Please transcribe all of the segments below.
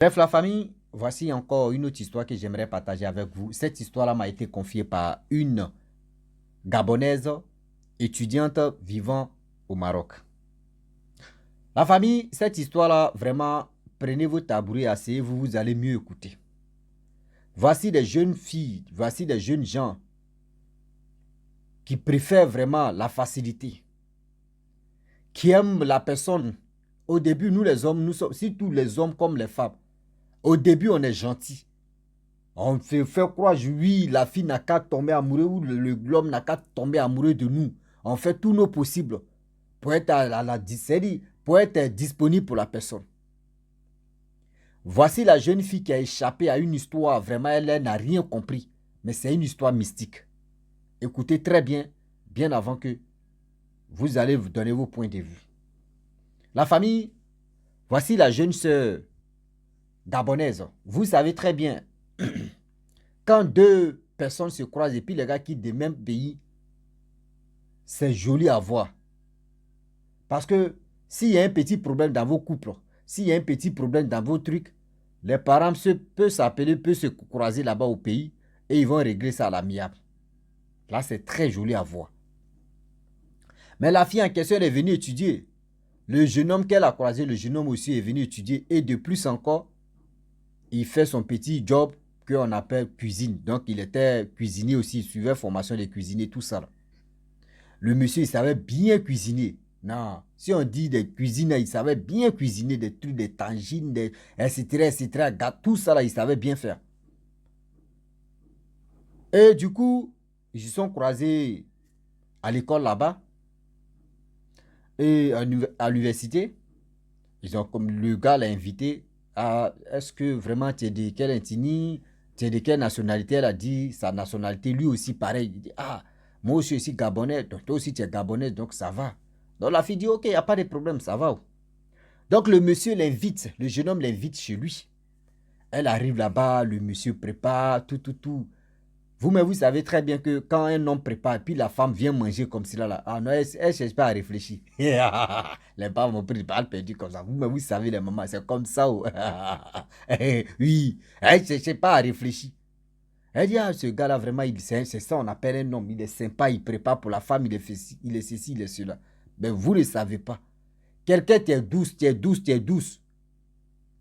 Bref, la famille, voici encore une autre histoire que j'aimerais partager avec vous. Cette histoire-là m'a été confiée par une Gabonaise étudiante vivant au Maroc. La famille, cette histoire-là, vraiment, prenez vos tabourets, asseyez-vous, vous allez mieux écouter. Voici des jeunes filles, voici des jeunes gens qui préfèrent vraiment la facilité, qui aiment la personne. Au début, nous les hommes, nous sommes, si tous les hommes comme les femmes, au début, on est gentil. On fait croire, oui, la fille n'a qu'à tomber amoureux ou l'homme n'a qu'à tomber amoureux de nous. On fait tout nos possibles pour être à la série, pour être disponible pour la personne. Voici la jeune fille qui a échappé à une histoire. Vraiment, elle n'a rien compris. Mais c'est une histoire mystique. Écoutez très bien, bien avant que vous allez vous donner vos points de vue. La famille, voici la jeune sœur gabonaise. Vous savez très bien, quand deux personnes se croisent et puis les gars quittent des mêmes pays, c'est joli à voir. Parce que s'il y a un petit problème dans vos couples, s'il y a un petit problème dans vos trucs, les parents peuvent s'appeler, peuvent se croiser là-bas au pays et ils vont régler ça à l'amiable. Là, c'est très joli à voir. Mais la fille en question, elle est venue étudier. Le jeune homme qu'elle a croisé, le jeune homme aussi est venu étudier. Et de plus encore, il fait son petit job qu'on appelle cuisine. Donc, il était cuisinier aussi, il suivait formation de cuisinier, tout ça. Le monsieur, il savait bien cuisiner. Non, si on dit des cuisines, il savait bien cuisiner des trucs, des tangines, etc., etc. Tout ça, là, il savait bien faire. Et du coup, ils se sont croisés à l'école là-bas et à l'université. Ils ont, comme le gars l'a invité, à est-ce que vraiment tu es de quelle ethnie, tu es de quelle nationalité? Elle a dit sa nationalité, lui aussi pareil. Il dit, ah, moi aussi, je suis gabonais, donc toi aussi tu es gabonais, donc ça va. Donc la fille dit, ok, il n'y a pas de problème, ça va. Donc le monsieur l'invite, le jeune homme l'invite chez lui. Elle arrive là-bas, le monsieur prépare, tout, tout, tout. Vous-même, vous savez très bien que quand un homme prépare, puis la femme vient manger comme cela, là, ah non, elle ne cherche pas à réfléchir. Les femmes ont pris le bal perdu comme ça. Vous-même, vous savez, les mamans, c'est comme ça. Oui, elle ne cherche pas à réfléchir. Elle dit, ah, ce gars-là, vraiment, c'est ça, on appelle un homme. Il est sympa, il prépare pour la femme, il est ceci, il est cela. Mais vous ne le savez pas. Quelqu'un, tu es douce, tu es douce, tu es douce.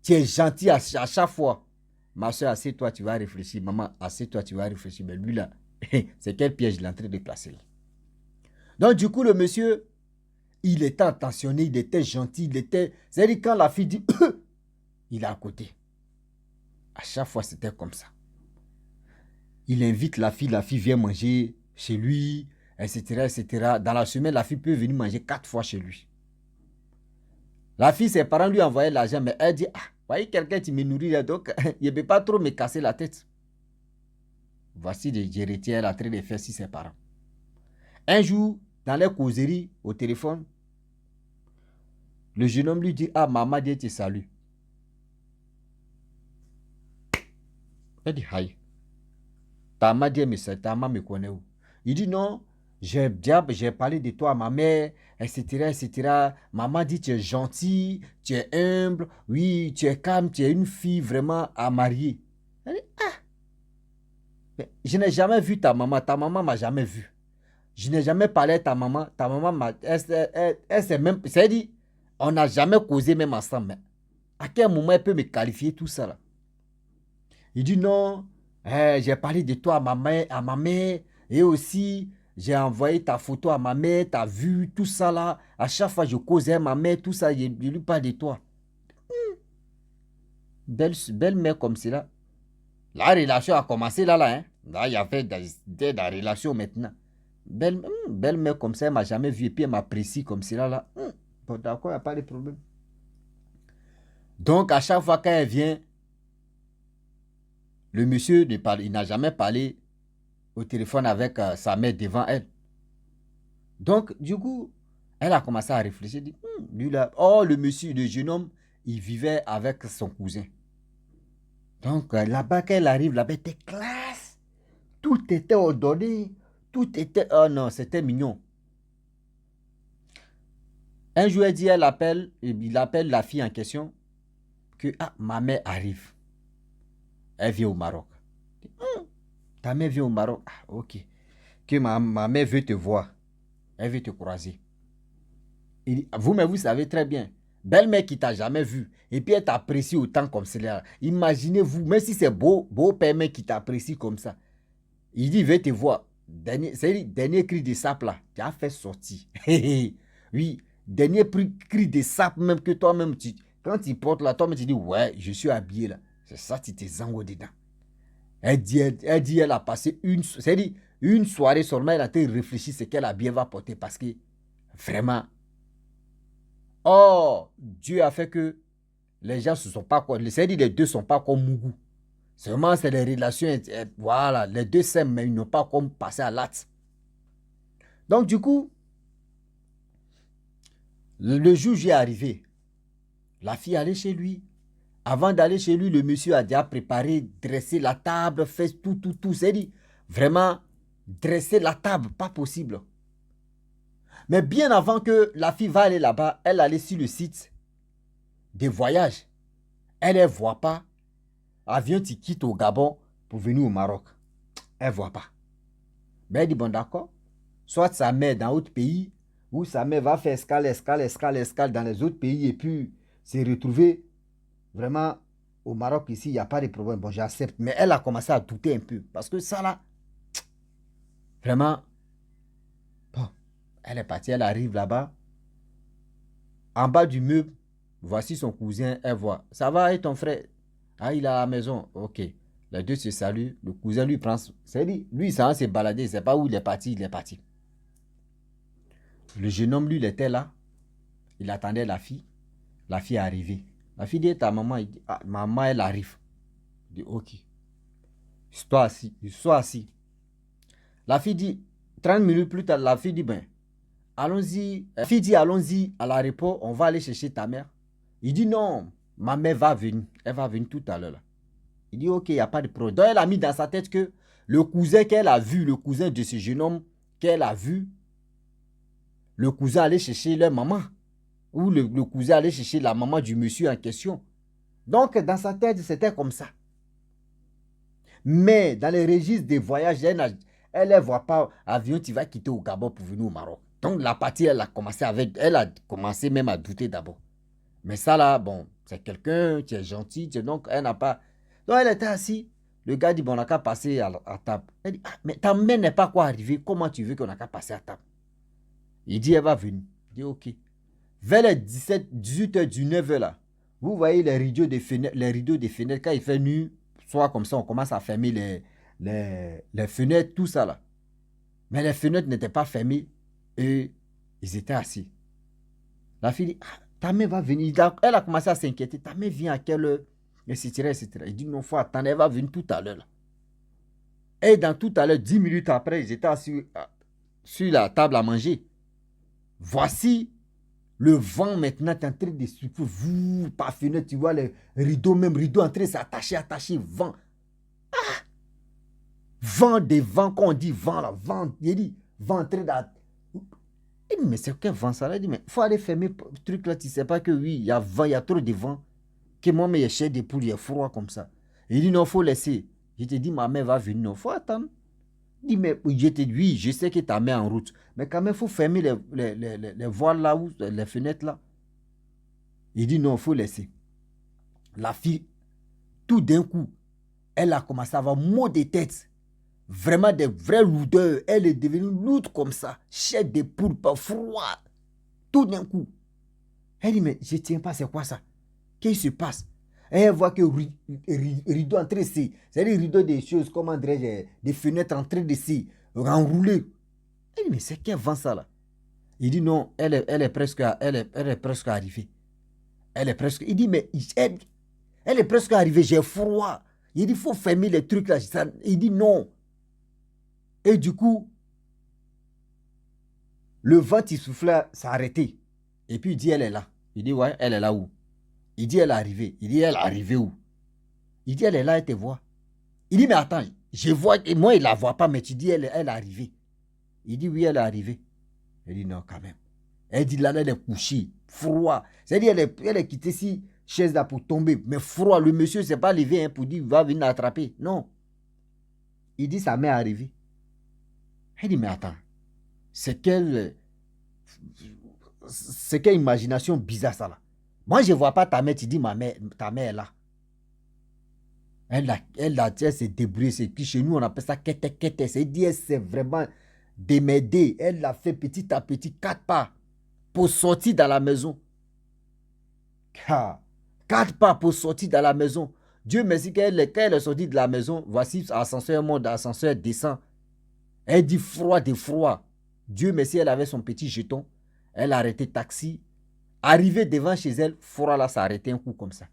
Tu es gentil à chaque fois. Ma soeur, assieds-toi, tu vas réfléchir. Maman, assieds-toi, tu vas réfléchir. Mais lui là, c'est quel piège il est en train de placer là. Donc du coup, le monsieur, il était attentionné, il était gentil, il était... C'est-à-dire quand la fille dit, il est à côté. À chaque fois, c'était comme ça. Il invite la fille vient manger chez lui, etc., etc. Dans la semaine, la fille peut venir manger 4 fois chez lui. La fille, ses parents lui envoyaient l'argent, mais elle dit, ah, voyez quelqu'un qui me nourrit, donc il ne peut pas trop me casser la tête. Voici des héritiers, elle a train de faire si ses parents. Un jour, dans les causeries au téléphone, le jeune homme lui dit, ah, maman, Dieu te salue. Elle dit, aïe, ta maman Dieu me salue, ta maman me connaît où? Il dit, non, j'ai parlé de toi à ma mère, etc., etc. Maman dit, tu es gentil, tu es humble, oui, tu es calme, tu es une fille vraiment à marier. Elle dit, mais je n'ai jamais vu ta maman m'a jamais vu. Je n'ai jamais parlé à ta maman m'a, elle s'est même, c'est-à-dire, on n'a jamais causé même ensemble. Mais à quel moment elle peut me qualifier tout ça là? Il dit non, j'ai parlé de toi à ma mère, et aussi j'ai envoyé ta photo à ma mère, t'as vu tout ça là. À chaque fois je causais à ma mère, tout ça, je lui parle de toi. Belle mère comme cela. La relation a commencé là, là. Hein. Là, il y avait des relation maintenant. Belle mère comme ça, elle m'a jamais vu et puis elle m'apprécie comme cela là. Bon, d'accord, il n'y a pas de problème. Donc, à chaque fois qu'elle vient, le monsieur ne parle, il n'a jamais parlé au téléphone avec sa mère devant elle. Donc, du coup, elle a commencé à réfléchir. Dit, lui là, oh, le monsieur, le jeune homme, il vivait avec son cousin. Donc, là-bas, quand elle arrive, là-bas, était classe. Tout était ordonné. Tout était... Oh non, c'était mignon. Un jour, elle dit, il appelle la fille en question, que ma mère arrive. Elle vient au Maroc. Ta mère vient au Maroc. Ah, ok. Que ma mère veut te voir. Elle veut te croiser. Vous-même, vous savez très bien. Belle-mère qui t'a jamais vu. Et puis elle t'apprécie autant comme cela. Imaginez-vous, même si c'est beau-père qui t'apprécie comme ça. Il dit, veut te voir. Dernier cri de sape là. Tu as fait sortir. Oui. Dernier cri de sape même que toi-même, quand tu portes là, toi-même tu dis, ouais, je suis habillé là. C'est ça, tu te zango dedans. Elle dit, elle a passé une soirée seulement, elle a été réfléchi ce qu'elle a bien va porter parce que vraiment, oh, Dieu a fait que les gens ne sont pas quoi. C'est-à-dire les deux ne sont pas comme Mougou. Seulement, c'est les relations, voilà, les deux s'aiment, mais ils n'ont pas comme passé à l'acte. Donc, du coup, le jour où j'ai arrivé, la fille allait chez lui. Avant d'aller chez lui, le monsieur a déjà préparé, dressé la table, fait tout. C'est-à-dire, vraiment, dresser la table, pas possible. Mais bien avant que la fille va aller là-bas, elle allait sur le site des voyages. Elle ne voit pas. Avion, tu quittes au Gabon pour venir au Maroc. Elle ne voit pas. Mais elle dit, bon d'accord. Soit sa mère dans autre pays, ou sa mère va faire escale dans les autres pays et puis se retrouver vraiment au Maroc ici, il n'y a pas de problème. Bon, j'accepte. Mais elle a commencé à douter un peu. Parce que ça là, vraiment, bon, elle est partie, elle arrive là-bas. En bas du meuble, voici son cousin, elle voit. Ça va et ton frère? Ah, il est à la maison. Ok. Les deux se saluent. Le cousin lui prend. C'est dit, lui, ça va se balader. C'est pas où il est parti, il est parti. Le jeune homme, lui, il était là. Il attendait la fille. La fille est arrivée. La fille dit, ta maman, il dit, ah, maman, elle arrive. Il dit, ok. Sois assis. Sois assis. La fille dit, 30 minutes plus tard, la fille dit, ben, allons-y. La fille dit, allons-y à l'aéroport, on va aller chercher ta mère. Il dit, non, ma mère va venir. Elle va venir tout à l'heure. Il dit, ok, il n'y a pas de problème. Donc, elle a mis dans sa tête que le cousin qu'elle a vu, le cousin de ce jeune homme qu'elle a vu, le cousin allait chercher leur maman. Ou le cousin allait chercher la maman du monsieur en question. Donc, dans sa tête, c'était comme ça. Mais dans les registres des voyages, elle ne voit pas avion, tu vas quitter au Gabon pour venir au Maroc. Donc, la partie, elle a commencé même à douter d'abord. Mais ça là, bon, c'est quelqu'un qui est gentil, donc elle n'a pas... Donc, elle était assise. Le gars dit, bon, on n'a qu'à passer à table. Elle dit, ah, mais ta mère n'est pas quoi arriver. Comment tu veux qu'on n'a qu'à passer à table? Il dit, elle va venir. Il dit, ok. Vers les 18h, 19h là, vous voyez les rideaux des fenêtres, quand il fait nuit, soit comme ça, on commence à fermer les fenêtres, tout ça là. Mais les fenêtres n'étaient pas fermées et ils étaient assis. La fille dit, ah, ta mère va venir. Elle a commencé à s'inquiéter. Ta mère vient à quelle heure? Etc. Il dit, non, il faut attendre, elle va venir tout à l'heure. Et dans tout à l'heure, 10 minutes après, ils étaient assis sur la table à manger. Voici le vent maintenant est en train de souffler. Vous, par fenêtre, tu vois les rideaux, même rideaux en train de s'attacher, vent. Ah! Vent des vents, quand on dit vent là, vent, il dit, vent en train de... Il dit, mais c'est quel vent ça? Il dit, mais il faut aller fermer le truc là, tu sais pas que oui, il y a vent, il y a trop de vent. Que moi, mais il y a chair de poule, il y a froid comme ça. Il dit, non, il faut laisser. Je te dis, ma mère va venir, non, il faut attendre. Il dit, mais je te dis, oui, je sais que ta mère en route. Mais quand même, il faut fermer les voiles là, ou les fenêtres là. Il dit, non, il faut laisser. La fille, tout d'un coup, elle a commencé à avoir maux de tête. Vraiment des vraies lourdeurs. Elle est devenue lourde comme ça. Chair de poule, pas froid. Tout d'un coup. Elle dit, mais je ne tiens pas, c'est quoi ça? Qu'est-ce qui se passe? Et elle voit que rideau en train de se... C'est-à-dire rideau des choses, comment dirais-je, des fenêtres en train de se enrouler. Elle dit, mais c'est quel vent ça là? Il dit, non, elle est presque arrivée. Elle est presque... Il dit, mais elle est presque arrivée, j'ai froid. Il dit, il faut fermer les trucs là. Il dit, non. Et du coup, le vent qui soufflait s'est arrêté. Et puis il dit, elle est là. Il dit, ouais, elle est là où? Il dit, elle est arrivée. Il dit, elle est arrivée où? Il dit, elle est là, elle te voit. Il dit, mais attends, je vois, moi, il ne la voit pas, mais tu dis, elle est arrivée. Il dit, oui, elle est arrivée. Il dit, non, quand même. Elle dit, là, elle est couchée, froid. C'est-à-dire, elle est quittée ici, chaise là pour tomber. Mais froid, le monsieur ne s'est pas levé pour dire, il va venir l'attraper. Non. Il dit, sa mère est arrivée. Il dit, mais attends, c'est quelle imagination bizarre ça là. Moi, je ne vois pas ta mère, tu dis, ta mère est là. Elle s'est débrouillée. Chez nous, on appelle ça kete. C'est-à-dire, elle s'est vraiment démerdée. Elle l'a fait petit à petit, 4 pas pour sortir dans la maison. 4 pas pour sortir dans la maison. Dieu merci, quand elle est sortie de la maison, voici, ascenseur monte, ascenseur descend. Elle dit froid de froid. Dieu merci, elle avait son petit jeton. Elle a arrêté taxi. Arrivé devant chez elle, froid là, ça a arrêté un coup comme ça.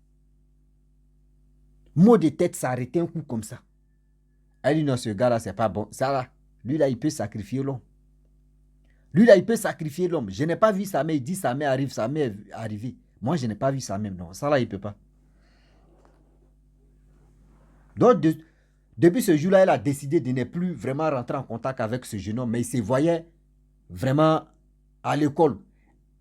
Mot de tête, ça a arrêté un coup comme ça. Elle dit non, ce gars là, c'est pas bon. Ça là, lui là, il peut sacrifier l'homme. Lui là, il peut sacrifier l'homme. Je n'ai pas vu sa mère. Il dit sa mère arrive, sa mère est arrivée. Moi, je n'ai pas vu sa mère. Non, ça là, il ne peut pas. Donc, depuis ce jour-là, elle a décidé de ne plus vraiment rentrer en contact avec ce jeune homme. Mais il se voyait vraiment à l'école.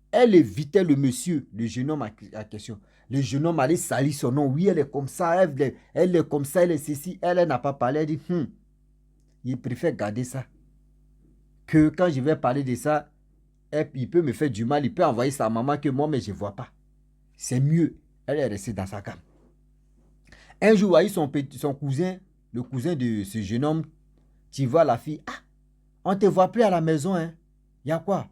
Elle évitait le monsieur, le jeune homme à question. Le jeune homme allait salir son nom. Oui, elle est comme ça, elle est comme ça, elle est ceci. Elle n'a pas parlé. Elle dit, il préfère garder ça. Que quand je vais parler de ça, il peut me faire du mal. Il peut envoyer sa maman que moi, mais je ne vois pas. C'est mieux. Elle est restée dans sa gamme. Un jour, il y a eu son cousin, le cousin de ce jeune homme, tu vois la fille. Ah, on ne te voit plus à la maison. Hein. Il y a quoi?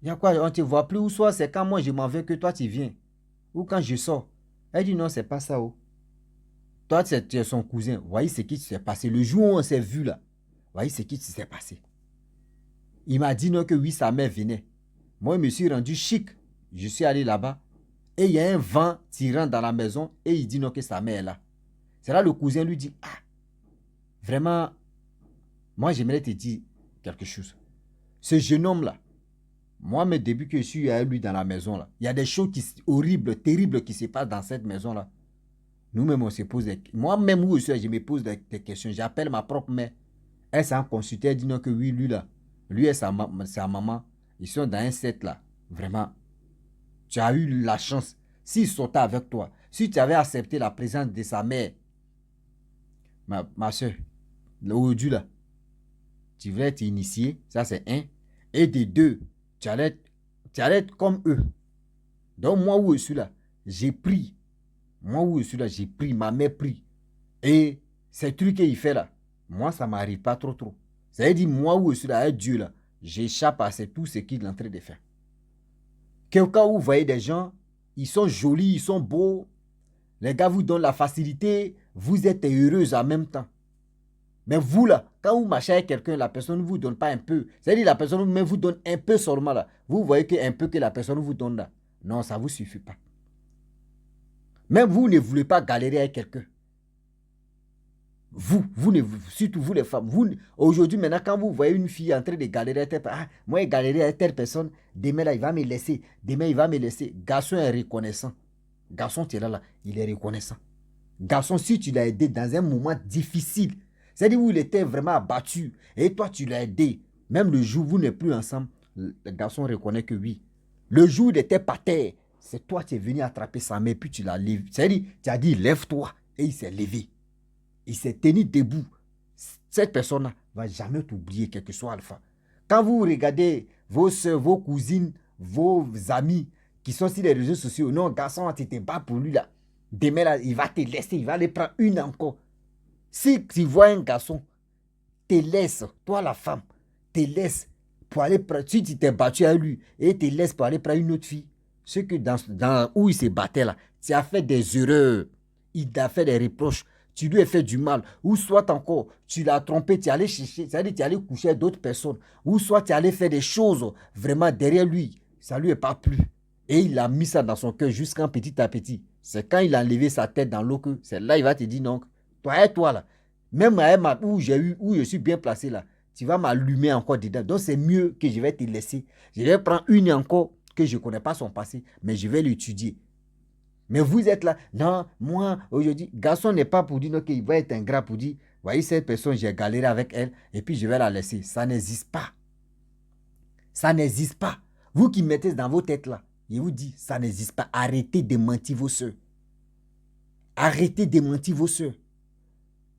Il y a quoi? On ne te voit plus. Ou soit c'est quand moi je m'en vais que toi tu viens. Ou quand je sors. Elle dit non, c'est pas ça. Oh. Toi, tu es son cousin. Voyez ce qui s'est passé. Le jour où on s'est vu là. Voyez ce qui s'est passé. Il m'a dit non que oui, sa mère venait. Moi, je me suis rendu chic. Je suis allé là-bas. Et il y a un vent tirant dans la maison. Et il dit non que sa mère est là. C'est là le cousin lui dit, ah, vraiment, moi j'aimerais te dire quelque chose. Ce jeune homme là, moi, mes débuts que je suis avec lui dans la maison là, il y a des choses horribles, terribles qui se passent dans cette maison là. Nous-mêmes, on se pose des questions. Moi-même, où je me pose des questions. J'appelle ma propre mère. Elle s'en consulté, elle dit non que oui, lui là, lui et sa maman, ils sont dans un set là. Vraiment, tu as eu la chance. S'il sortait avec toi, si tu avais accepté la présence de sa mère, ma soeur, aujourd'hui là, tu voulais t'initier, ça c'est un. Et de deux, tu allais être comme eux. Donc moi où je suis là, j'ai pris. Moi où je suis là, j'ai pris, ma mère pris. Et ces trucs qu'il fait là, moi ça ne m'arrive pas trop. Ça veut dire moi où je suis là, avec Dieu là, j'échappe à tout ce qu'il est en train de faire. Quelqu'un où vous voyez des gens, ils sont jolis, ils sont beaux. Les gars vous donnent la facilité, vous êtes heureuse en même temps. Mais vous là, quand vous marchez avec quelqu'un, la personne ne vous donne pas un peu. C'est-à-dire la personne même vous donne un peu seulement là. Vous voyez qu'un peu que la personne vous donne là. Non, ça ne vous suffit pas. Même vous ne voulez pas galérer avec quelqu'un. Surtout vous les femmes. Aujourd'hui, maintenant, quand vous voyez une fille en train de galérer avec telle personne, moi, je galère avec telle personne, demain là, il va me laisser. Demain, il va me laisser. Garçon est reconnaissant. Garçon, tu es là, il est reconnaissant. Garçon, si tu l'as aidé dans un moment difficile, c'est-à-dire où il était vraiment abattu, et toi, tu l'as aidé, même le jour où vous n'êtes plus ensemble, le garçon reconnaît que oui. Le jour où il était par terre, c'est toi qui es venu attraper sa main, puis tu l'as levé. C'est-à-dire, tu as dit, lève-toi, et il s'est levé. Il s'est tenu debout. Cette personne-là ne va jamais t'oublier, quel que soit Alpha. Quand vous regardez vos soeurs, vos cousines, vos amis qui sont sur les réseaux sociaux, non, garçon, tu te bats pour lui là. Demain, là, il va te laisser, il va aller prendre une encore. Si tu vois un garçon, te laisse, toi la femme, te laisse pour aller prendre, si tu t'es battu à lui, et te laisse pour aller prendre une autre fille, ce que dans où il se battait là, tu as fait des erreurs, il t'a fait des reproches, tu lui as fait du mal, ou soit encore, tu l'as trompé, tu es allé chercher, c'est-à-dire tu es allé coucher avec d'autres personnes, ou soit tu es allé faire des choses vraiment derrière lui, ça lui est pas plu. Et il a mis ça dans son cœur jusqu'à petit à petit. C'est quand il a enlevé sa tête dans l'eau que c'est là il va te dire non, toi là, même où je suis bien placé là, tu vas m'allumer encore dedans. Donc c'est mieux que je vais te laisser. Je vais prendre une encore que je ne connais pas son passé, mais je vais l'étudier. Mais vous êtes là, non, moi, aujourd'hui, garçon n'est pas pour dire qu'il va être ingrat pour dire, voyez cette personne, j'ai galéré avec elle, et puis je vais la laisser. Ça n'existe pas. Ça n'existe pas. Vous qui mettez dans vos têtes là, Je vous dis, ça n'existe pas. Arrêtez de mentir vos soeurs. Arrêtez de mentir vos soeurs.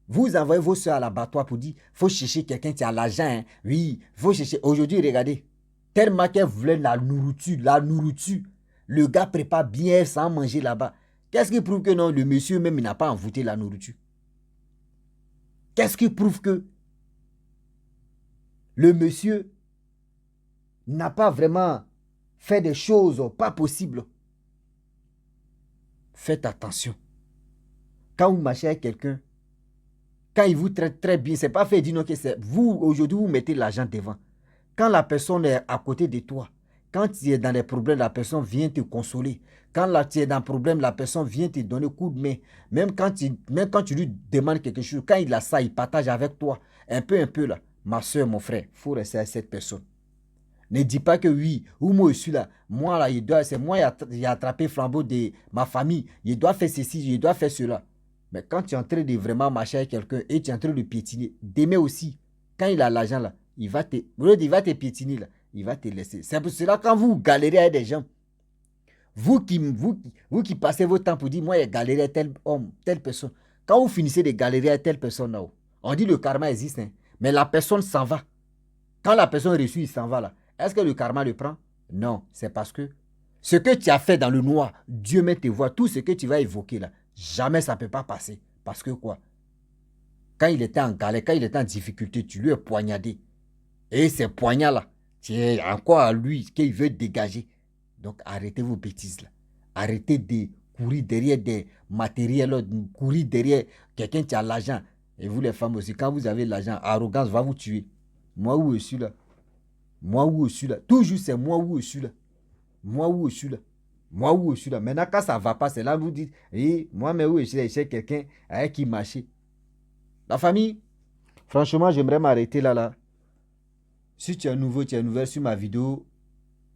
Vous envoyez vos soeurs à l'abattoir pour dire, faut chercher quelqu'un qui a l'argent. Hein. Oui, faut chercher. Aujourd'hui, regardez, tellement qu'elle voulait la nourriture. Le gars prépare bien sans manger là-bas. Qu'est-ce qui prouve que non, le monsieur même n'a pas envoûté la nourriture? Qu'est-ce qui prouve que le monsieur n'a pas vraiment fait des choses pas possibles? Faites attention. Quand vous marchez avec quelqu'un, quand il vous traite très bien, c'est pas fait dire non que c'est vous, aujourd'hui, vous mettez l'argent devant. Quand la personne est à côté de toi, quand tu es dans des problèmes, la personne vient te consoler. Quand là, tu es dans un problème, la personne vient te donner un coup de main. Même quand tu lui demandes quelque chose, quand il a ça, il partage avec toi. Un peu là. Ma soeur, mon frère, il faut rester à cette personne. Ne dis pas que oui, ou moi je suis là. Moi là, c'est moi qui ai attrapé le flambeau de ma famille. Je dois faire ceci, je dois faire cela. Mais quand tu es en train de vraiment marcher avec quelqu'un et tu es en train de piétiner, demain aussi, quand il a l'argent là, il va te piétiner là, il va te laisser. C'est pour cela quand vous galérez avec des gens, vous qui passez votre temps pour dire, moi j'ai galéré avec tel homme, telle personne. Quand vous finissez de galérer avec telle personne là, on dit le karma existe, hein, mais la personne s'en va. Quand la personne reçue, il s'en va là. Est-ce que le karma le prend? Non, c'est parce que ce que tu as fait dans le noir, Dieu même te voit. Tout ce que tu vas évoquer là, jamais ça ne peut pas passer. Parce que quoi? Quand il était en galère, quand il était en difficulté, tu lui as poignardé. Et ces poignards-là, c'est encore à lui qu'il veut dégager. Donc arrêtez vos bêtises là. Arrêtez de courir derrière des matériels, courir derrière quelqu'un qui a l'argent. Et vous les femmes aussi, quand vous avez l'argent, arrogance va vous tuer. Moi où je suis là, moi où je suis là, toujours c'est moi où je suis là. Moi où je suis là. Moi où je suis là. Maintenant, quand ça ne va pas, c'est là où vous dites, oui, moi, mais où je suis là, j'ai quelqu'un avec qui marcher. La famille, franchement, j'aimerais m'arrêter là. Si tu es nouveau, tu es nouvelle sur ma vidéo,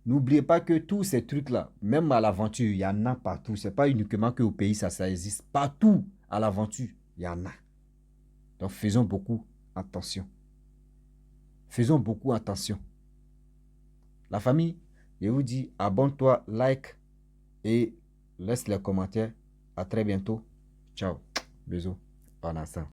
n'oubliez pas que tous ces trucs-là, même à l'aventure, il y en a partout. Ce n'est pas uniquement qu'au pays, ça existe. Partout à l'aventure, il y en a. Donc, faisons beaucoup attention. Faisons beaucoup attention. La famille, je vous dis, abonne-toi, like et laisse les commentaires. À très bientôt. Ciao. Bisous. Pendant ça.